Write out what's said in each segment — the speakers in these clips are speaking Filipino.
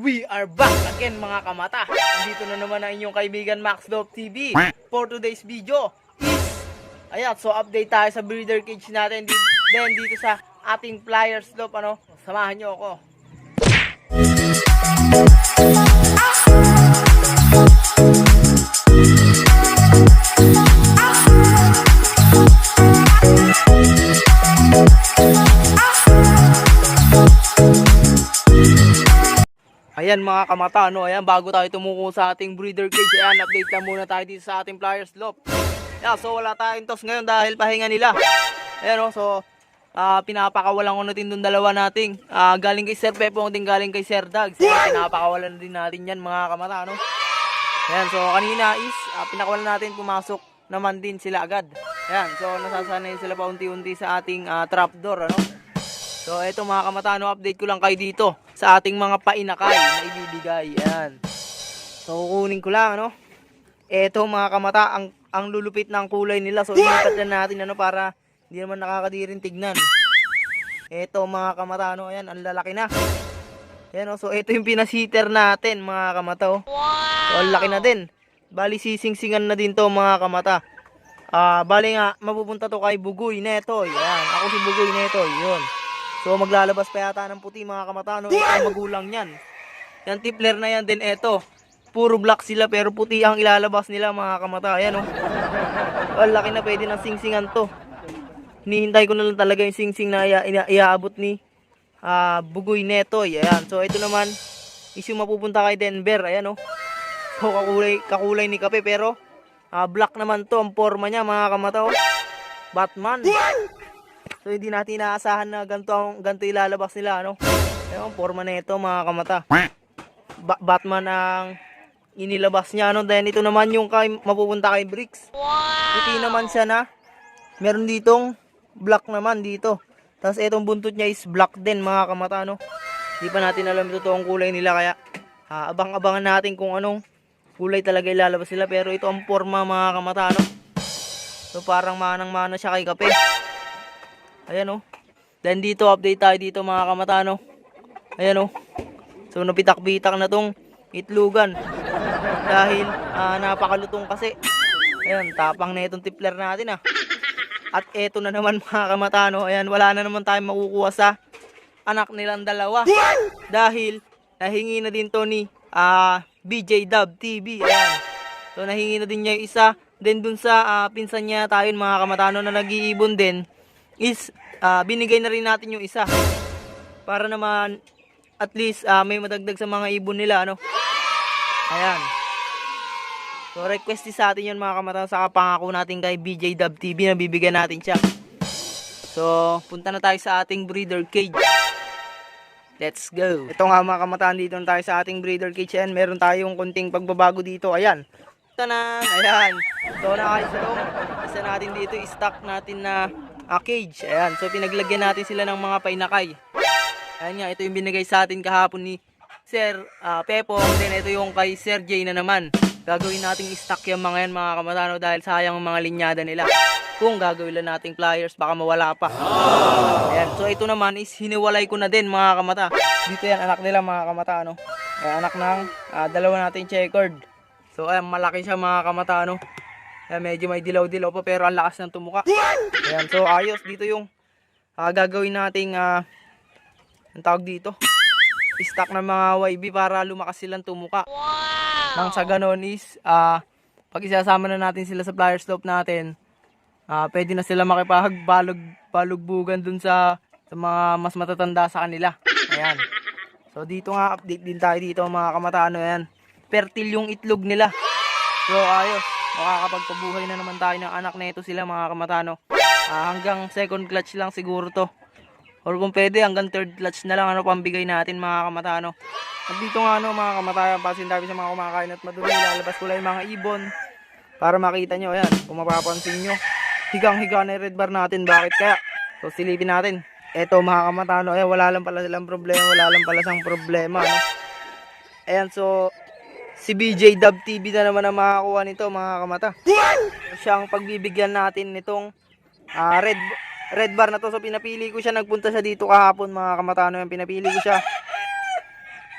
We are back again mga kamata. Dito na naman ang inyong kaibigan Max.TV. For today's video is, ayan, so update tayo sa breeder cage natin. Then dito sa ating flyers loop, samahan nyo ako. Ayan mga kamata, ayan, bago tayo tumuko sa ating breeder cage, ayan, update lang muna tayo dito sa ating flyers loop. Yeah, so wala tayong toss ngayon dahil pahinga nila. Ayan pinapakawalan ko natin dun dalawa nating galing kay Sir Pepong din galing kay Sir Dags. Pinapakawalan din natin yan mga kamata, Ayan, so kanina is pinakawalan natin, pumasok naman din sila agad. Ayan, so nasasanay sila pa unti-unti sa ating trapdoor, So eto mga kamata, update ko lang kayo dito sa ating mga painakay na ibibigay. Ayan. So kukunin ko lang, Eto mga kamata, ang lulupit ng kulay nila. So inikat na natin para hindi naman nakakadirin tignan. Eto mga kamata, ayan, ang lalaki na. Ayan, so eto yung pinasiter natin mga kamata, So ang laki na din. Bali sisingsingan na din to mga kamata. Bali nga mapupunta to kay Bugoy Netoy. Ayan, ako si Bugoy Netoy, yun. So maglalabas pa yata ng puti mga kamata, Ito ang magulang niyan. Yan tipler na yan din, eto. Puro black sila pero puti ang ilalabas nila mga kamata. Ayan, Ang laki na, pwede ng singsingan to. Hinihintay ko na lang talaga yung singsing na iaabot ni Bugoy Netoy. Ayan, so ito naman is yung mapupunta kay Denver. Ayan, So kakulay ni kape pero black naman to ang forma niya mga kamata, Batman. So hindi natin inaasahan na ganito ilalabas nila, Ayun, forma na ito mga kamata. Batman ang inilabas niya, Then ito naman yung mapupunta kay Bricks. Puti naman siya na meron ditong black naman dito. Tapos itong buntot niya is black din mga kamata, Hindi pa natin alam ito toong kulay nila, kaya abang-abangan natin kung anong kulay talaga ilalabas nila. Pero ito ang forma mga kamata, So parang manang-mana siya kay kape. Ayan, Then dito update tayo dito mga kamata, Ayan, So napitak-bitak na tong itlugan dahil napakalutong kasi. Ayan, tapang na itong tipler natin, At eto na naman mga kamata, Ayan, wala na naman tayong makukuha sa anak nilang dalawa dahil nahingi na din to ni BJ Dub TV. Ayan, so nahingi na din niya yung isa. Then dun sa pinsan niya tayo mga kamata, na nag-iibon din is binigay na rin natin yung isa para naman at least may madagdag sa mga ibon nila, Ayan, so request sa atin yun mga kamata, sa pangako natin kay BJ Dub TV na bibigyan natin siya. So punta na tayo sa ating breeder cage. Let's go. Ito nga mga kamataan, dito na tayo sa ating breeder cage. Ayan, meron tayong konting pagbabago dito. Ayan, tanan, ayan. So nakayos na itong isa natin dito, stock natin na cage. Ayan, so pinaglagyan natin sila ng mga painakay. Ayan nga, ito yung binigay sa atin kahapon ni Sir Pepong. Then ito yung kay Sir Jay na naman. Gagawin nating stock yung mga yan mga kamatano dahil sayang ang mga linyada nila. Kung gagawin lang nating flyers, baka mawala pa. Ayan, so ito naman is hiniwalay ko na din mga kamata. Dito yan, anak nila mga kamata, Ayan, anak ng dalawa nating checkered. So ayan, malaki siya mga kamata, Ayan, medyo may dilaw-dilaw pa pero ang lakas ng tumuka. Ayan, so ayos dito yung gagawin nating ang tawag dito, stock ng mga YB para lumakas silang tumuka. Nang sa ganon is pag isasama na natin sila sa flyer slope natin, pwede na sila makipagbalugbugan dun sa mga mas matatanda sa kanila. Ayan, so dito nga update din tayo dito mga kamata, Ayan, fertile yung itlog nila. So ayos, makakapagpabuhay na naman tayo ng anak na ito sila mga kamata, hanggang second clutch lang siguro to, or kung pwede hanggang third clutch na lang pambigay natin mga kamata, At dito nga mga kamata, pasin tayo sa mga kumakain at madumi, lalabas ko lang yung mga ibon para makita nyo. Ayan, kung mapapansin nyo, higang-higa na yung red bar natin. Bakit kaya? So silipin natin. Eto mga kamata, ayan, wala lang pala silang problema, wala lang pala siyang problema, Ayan, so si BJ Dub TV na naman ang makakuha nito mga kamata. Siyang pagbibigyan natin nitong red bar na to. So pinapili ko siya, nagpunta siya dito kahapon mga kamatano, yung pinapili ko siya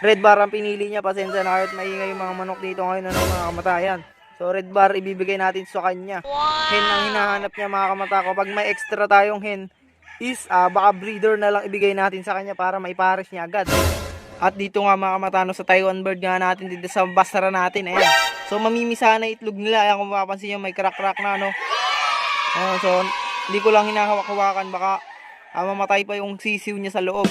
red bar ang pinili niya. Pasensya na kahit maingay yung mga manok dito ngayon, ano, mga kamata. Ayan. So red bar ibibigay natin sa kanya. Hen ang hinahanap niya, mga kamata. Kapag may extra tayong hen is baka breeder na lang ibigay natin sa kanya para maipares niya agad. At dito nga, mga kamata, no, sa Taiwan bird nga natin dito sa basara natin. Ayan. So mamimisa na itlog nila. Ayan, kung mapapansin nyo, may crack na, no. Ayan, so hindi ko lang hinahawak-hawakan, baka mamatay pa yung sisiw niya sa loob.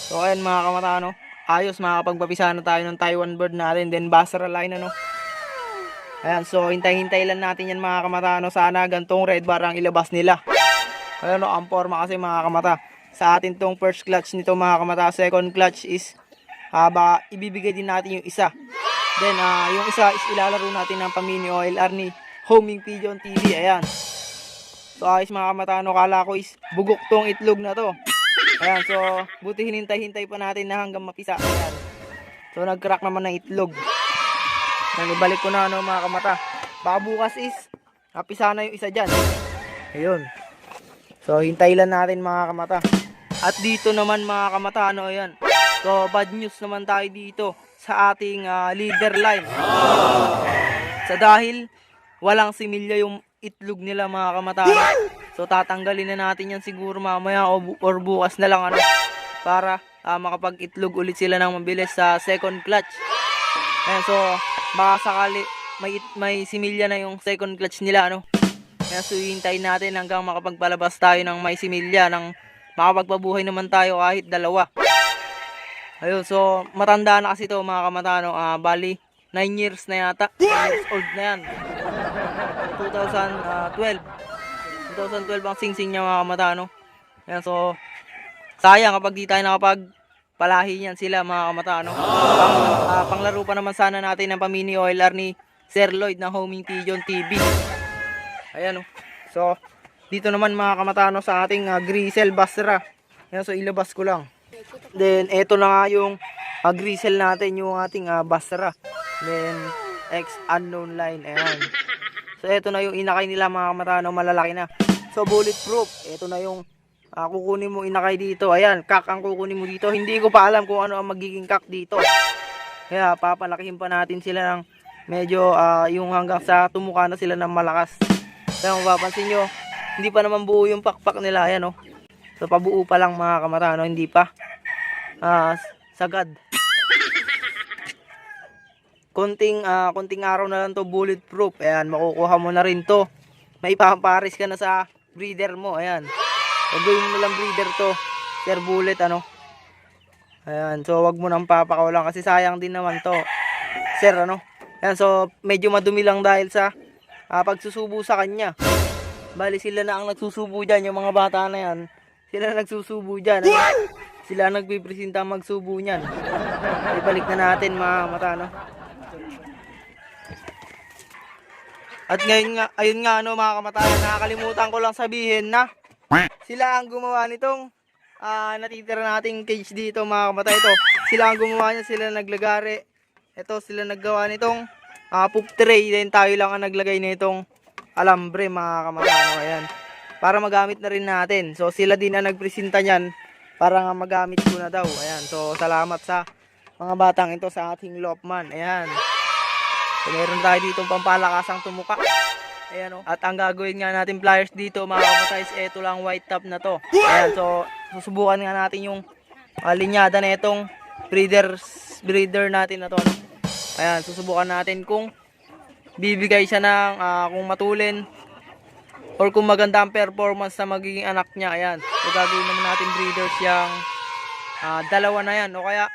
So ayan, mga kamata, no, ayos, makakapagpapisa na tayo ng Taiwan bird natin, then basara line, ano. Ayan, so hintay-hintay lang natin yan, mga kamata, no. Sana gantong red bar ang ilabas nila. Ayan, no, ang forma kasi, mga kamata. Sa atin tong first clutch nito, mga kamata. Second clutch is baka ibibigay din natin yung isa. Then yung isa is ilalaro natin ng Pamini OLR ni Homing Pigeon TV. Ayan. So ayos, mga kamata, no, kala ko is bugok tong itlog na to. Ayan, so buti hinintay-hintay pa natin na hanggang mapisa. Ayan. So nag-crack naman ng itlog. Ayan, ibalik ko na, no, mga kamata. Baka bukas is napisa na yung isa dyan. Ayun. So hintay lang natin, mga kamata. At dito naman, mga kamata, ano, ayan. So bad news naman tayo dito sa ating leader line. Sa dahil walang similya yung itlog nila, mga kamata. So tatanggalin na natin yan siguro mamaya or bukas na lang, ano, para makapag-itlog ulit sila ng mabilis sa second clutch. Ayan, so baka sakali may similya na yung second clutch nila, ano. Kaya so hintayin natin hanggang makapagpalabas tayo ng may similya, ng makapagpabuhay naman tayo kahit dalawa. Ayun, so matanda na kasi ito, mga kamata, no. Bali 9 years na yata. 9 years old na yan. 2012 ang singsing niya, mga kamata, no. Ayan, so sayang kapag di tayo nakapagpalahi niyan sila, mga kamata, no. Panglaro pa naman sana natin ng Pamini OLR ni Sir Lloyd ng Homing Pigeon TV. Ayan, no. So dito naman, mga kamata, no, sa ating Grisel Basra. Ayan, so ilabas ko lang. Then eto na nga yung Grisel natin, yung ating Basra. Then X unknown line. Ayan. So eto na yung inakay nila, mga kamata, no, malalaki na. So bulletproof. Eto na yung kukunin mo inakay dito. Ayan, kak ang kukunin mo dito. Hindi ko pa alam kung ano ang magiging kak dito. Kaya papalakihin pa natin sila ng medyo yung hanggang sa tumuka na sila ng malakas. Kaya kung mapapansin nyo, hindi pa naman buo yung pakpak nila. Ayan, no. So pabuo pa lang, mga kamata, no, hindi pa sagad. Konting araw na lang to bulletproof. Ayan, makukuha mo na rin to. May ipapares ka na sa breeder mo. Ayan, gagawin mo na lang breeder to, Sir Bullet, ano. Ayan, so wag mo nang papakawalan kasi sayang din naman to, Sir, ano. Ayan, so medyo madumi lang dahil sa pagsusubo sa kanya. Bali sila na ang nagsusubo dyan, yung mga bata na yan. Sila nagsusubo dyan, ano? Sila nagpipresenta magsubo niyan. Ibalik na natin, mga mata, no. At ngayon nga, ayun nga, no, mga kamatayan, nakakalimutan ko lang sabihin na sila ang gumawa nitong natitira nating cage dito, mga kamatayan. Ito, sila ang gumawa niya, sila naglagari. Ito, sila naggawa nitong poop tray. Then tayo lang ang naglagay nitong alambre, mga kamatayan. Ayan, para magamit na rin natin. So sila din ang nagpresenta niyan para nga magamit ko na daw. Ayan, so salamat sa mga batang ito sa ating Lopman. Ayan. So meron tayo dito pampalakasang tumuka. Ayan, oh. At ang gagawin nga natin pliers dito, mga kamatays, eto lang white top na to. Ayan, so susubukan nga natin yung linyada na itong breeder natin na to, no? Ayan, susubukan natin kung bibigay siya ng kung matulin or kung maganda ang performance na magiging anak niya. Ayan, so gagawin naman natin breeders yung dalawa na yan, o kaya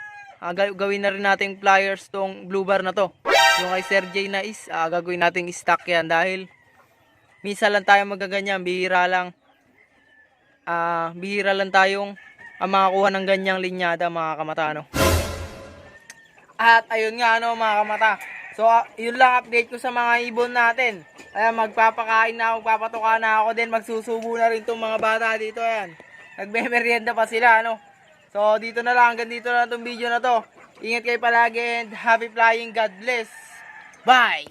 gawin na rin natin pliers tong blue bar na to. Yung kay Sir J na is gagawin natin stock yan dahil minsan lang tayo magaganyan, bihira lang tayong makakuha ng ganyang linyada, mga kamata, no? At ayun nga, no, mga kamata, so yun lang update ko sa mga ibon natin. Ayan, magpapakain na ako, magpapatuka na ako din, magsusubo na rin itong mga bata dito. Ayan, nagme-merienda pa sila, no? So dito na lang, hanggang dito na itong video na to. Ingat kayo palagi and happy flying, God bless. Bye!